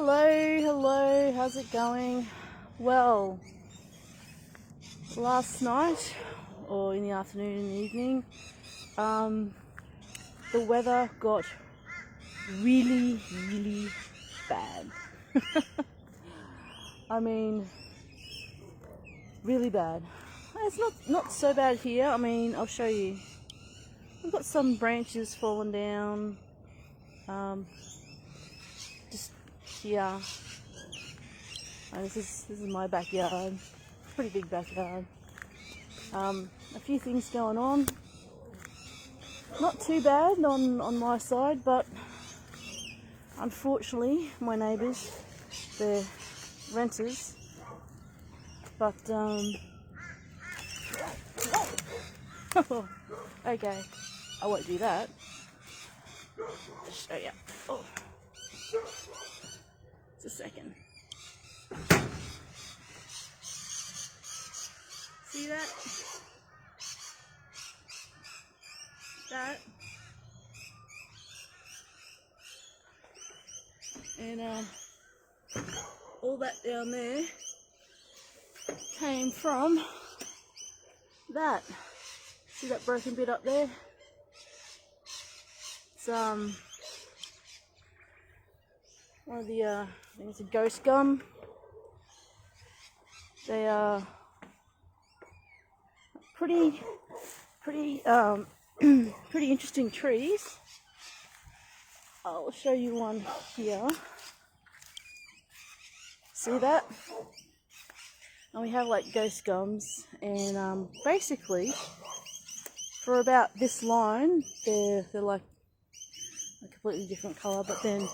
Hello, how's it going? Well, last night, or in the afternoon and the evening, the weather got really bad. I mean, really bad. It's not so bad here. I mean, I'll show you. We've got some branches falling down, just here. And this is my backyard. Pretty big backyard. A few things going on. Not too bad on my side, but unfortunately my neighbours, they're renters. But okay, I won't do that. Just show you. Oh, just a second. See that? And all that down there came from that. See that broken bit up there? It's one of the I think it's a ghost gum. They are pretty pretty interesting trees. I'll show you one here. See that? And we have like ghost gums, and basically for about this line they're like a completely different colour, but then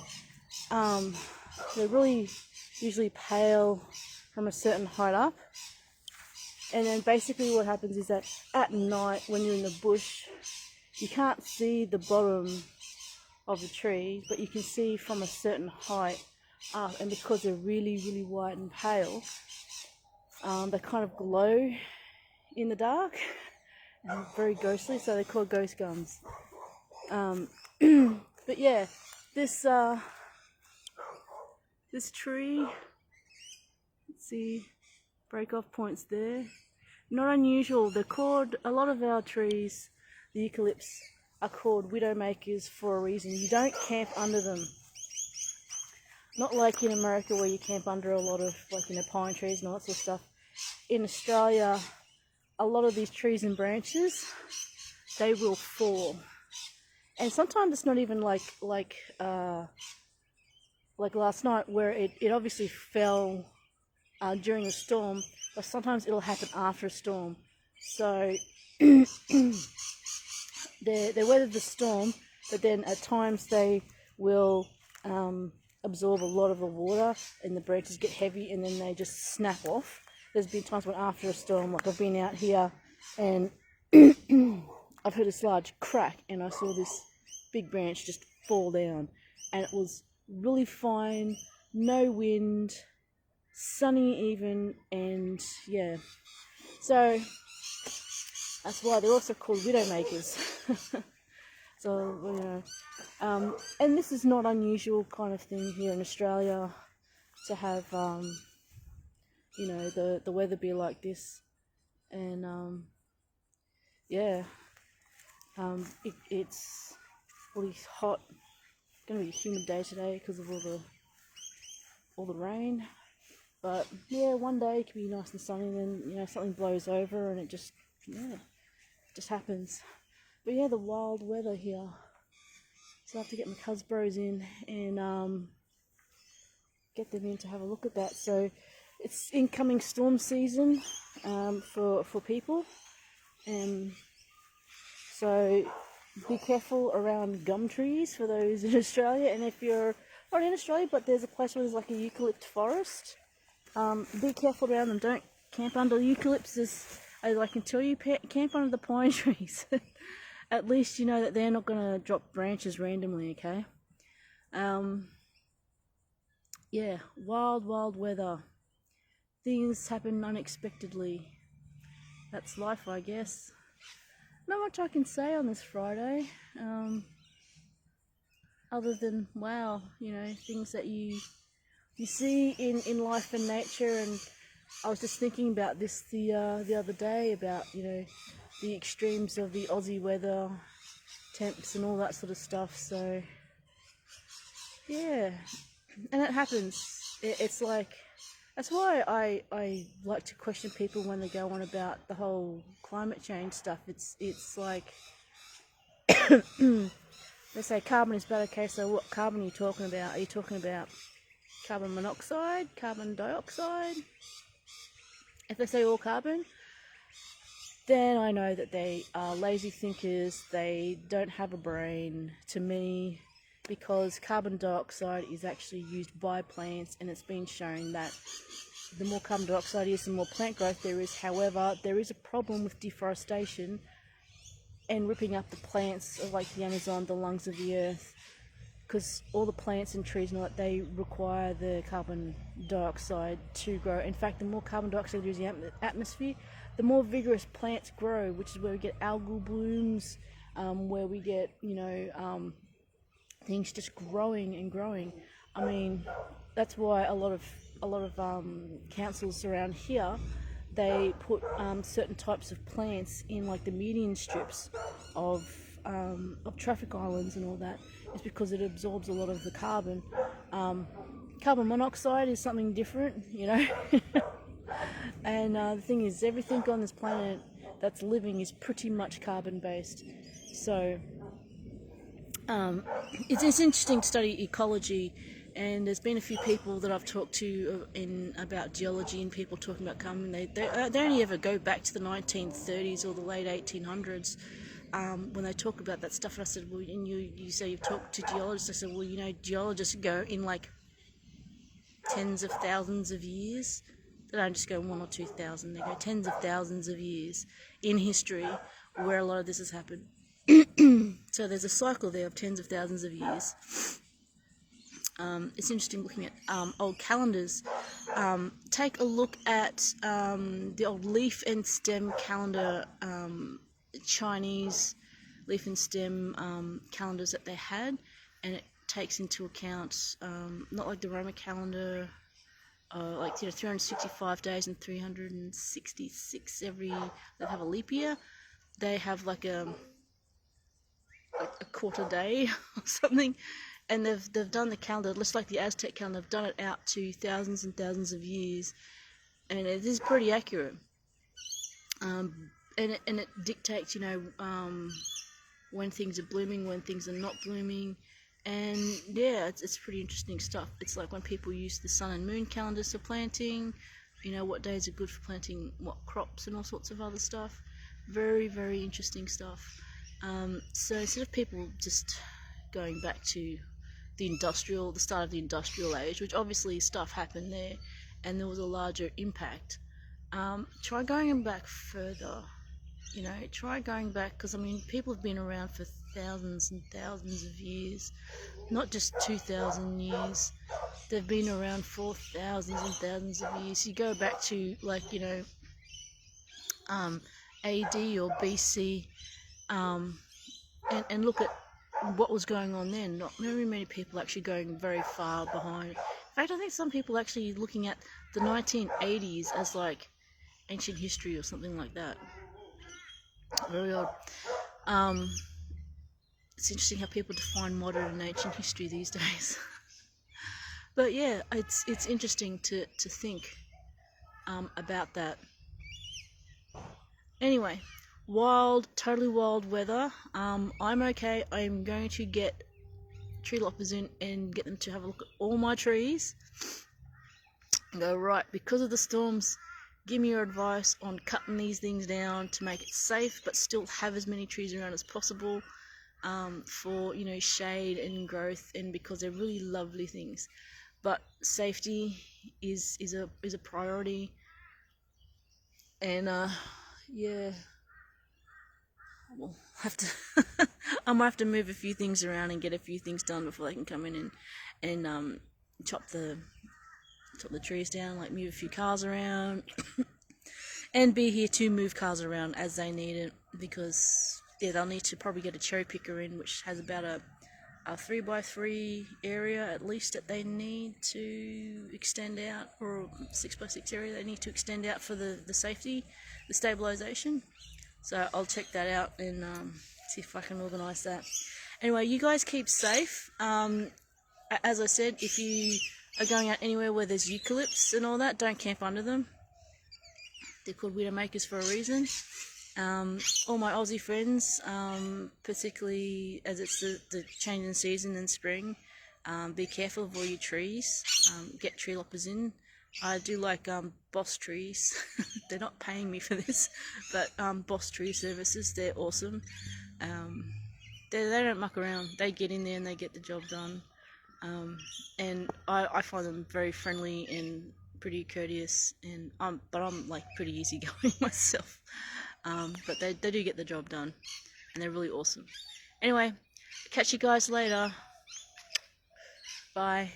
they're really usually pale from a certain height up. And then basically what happens is that at night when you're in the bush, you can't see the bottom of the tree, but you can see from a certain height up, and because they're really white and pale, they kind of glow in the dark and very ghostly, so they're called ghost gums. But yeah, this tree, let's see, break off points there. Not unusual. They're called, a lot of our trees, the eucalypts, are called widowmakers for a reason. You don't camp under them. Not like in America where you camp under a lot of, like, you know, pine trees and all that sort of stuff. In Australia, a lot of these trees and branches, they will fall. And sometimes it's not even like last night where it obviously fell during a storm, but sometimes it'll happen after a storm. So they weathered the storm, but then at times they will absorb a lot of the water and the branches get heavy and then they just snap off. There's been times when after a storm, like I've been out here and I've heard this large crack and I saw this big branch just fall down, and it was really fine, no wind, sunny even, and yeah, so that's why they're also called widowmakers. So, you know, and this is not unusual kind of thing here in Australia to have, you know, the weather be like this, and yeah, it's really hot. It's gonna be a humid day today because of all the rain. But yeah, one day it can be nice and sunny, and then, you know, something blows over and it just, yeah, it just happens. But yeah, the wild weather here. So I have to get my cuz bros in and get them in to have a look at that. So it's incoming storm season for people, and so be careful around gum trees for those in Australia. And if you're not in Australia but there's a place where there's like a eucalypt forest, be careful around them. Don't camp under eucalypts, as I can tell you. Camp under the pine trees. At least you know that they're not going to drop branches randomly, okay? Yeah, wild weather. Things happen unexpectedly. That's life, I guess. Not much I can say on this Friday, other than, wow, you know, things that you you see in life and nature. And I was just thinking about this the other day about, you know, the extremes of the Aussie weather, temps and all that sort of stuff. So yeah, and it happens. It's like, that's why I like to question people when they go on about the whole climate change stuff. It's like they say carbon is bad. Okay, so what carbon are you talking about? Are you talking about carbon monoxide, carbon dioxide? If they say all carbon, then I know that they are lazy thinkers. They don't have a brain, to me, because carbon dioxide is actually used by plants, and it's been shown that the more carbon dioxide is, the more plant growth there is. However, there is a problem with deforestation and ripping up the plants of like the Amazon, the lungs of the earth, because all the plants and trees and all that, they require the carbon dioxide to grow. In fact, the more carbon dioxide there is in the atmosphere, the more vigorous plants grow, which is where we get algal blooms, where we get, you know, things just growing and growing. I mean, that's why a lot of councils around here, they put certain types of plants in like the median strips of traffic islands and all that. It's because it absorbs a lot of the carbon. Carbon monoxide is something different, you know. And the thing is, everything on this planet that's living is pretty much carbon based. So it's interesting to study ecology, and there's been a few people that I've talked to about geology, and people talking about carbon. They only ever go back to the 1930s or the late 1800s when they talk about that stuff. And I said, well, and you say you've talked to geologists. I said, well, you know, geologists go in like tens of thousands of years. They don't just go 1,000 or 2,000. They go tens of thousands of years in history where a lot of this has happened. So there's a cycle there of tens of thousands of years. It's interesting looking at old calendars. Take a look at the old leaf and stem calendar, Chinese leaf and stem calendars that they had, and it takes into account not like the Roman calendar, like, you know, 365 days and 366 every. They have a leap year. They have like a quarter day or something, and they've done the calendar just like the Aztec calendar. They've done it out to thousands and thousands of years, and it is pretty accurate. And it dictates, you know, when things are blooming, when things are not blooming, and yeah, it's pretty interesting stuff. It's like when people use the sun and moon calendars for planting, you know, what days are good for planting what crops and all sorts of other stuff. Very, very interesting stuff. So instead of people just going back to the start of the industrial age, which obviously stuff happened there and there was a larger impact, try going back further. You know, try going back, because I mean, people have been around for thousands and thousands of years, not just 2,000 years. They've been around for thousands and thousands of years. You go back to, like, you know, AD or BC, and look at what was going on then. Not very many people actually going very far behind. In fact, I think some people actually looking at the 1980s as like ancient history or something like that. Very odd. It's interesting how people define modern and ancient history these days. But yeah, it's interesting to think about that. Anyway, totally wild weather. I'm okay. I'm going to get tree loppers in and get them to have a look at all my trees and go, right, because of the storms, give me your advice on cutting these things down to make it safe but still have as many trees around as possible, for, you know, shade and growth, and because they're really lovely things. But safety is a priority, and yeah, we'll have to I might have to move a few things around and get a few things done before they can come in and chop the trees down, like move a few cars around and be here to move cars around as they need it, because yeah, they'll need to probably get a cherry picker in, which has about a a 3x3 area at least that they need to extend out, or a 6x6 area they need to extend out for the safety, the stabilization. So I'll check that out and see if I can organise that. Anyway, you guys keep safe. As I said, if you are going out anywhere where there's eucalypts and all that, don't camp under them. They're called widowmakers for a reason. All my Aussie friends, particularly as it's the change in season in spring, be careful of all your trees. Get tree loppers in. I do like Boss Trees. They're not paying me for this, but Boss Tree Services, they're awesome. They don't muck around. They get in there and they get the job done. And I find them very friendly and pretty courteous, and but I'm like pretty easygoing myself. But they do get the job done, and they're really awesome. Anyway, catch you guys later. Bye.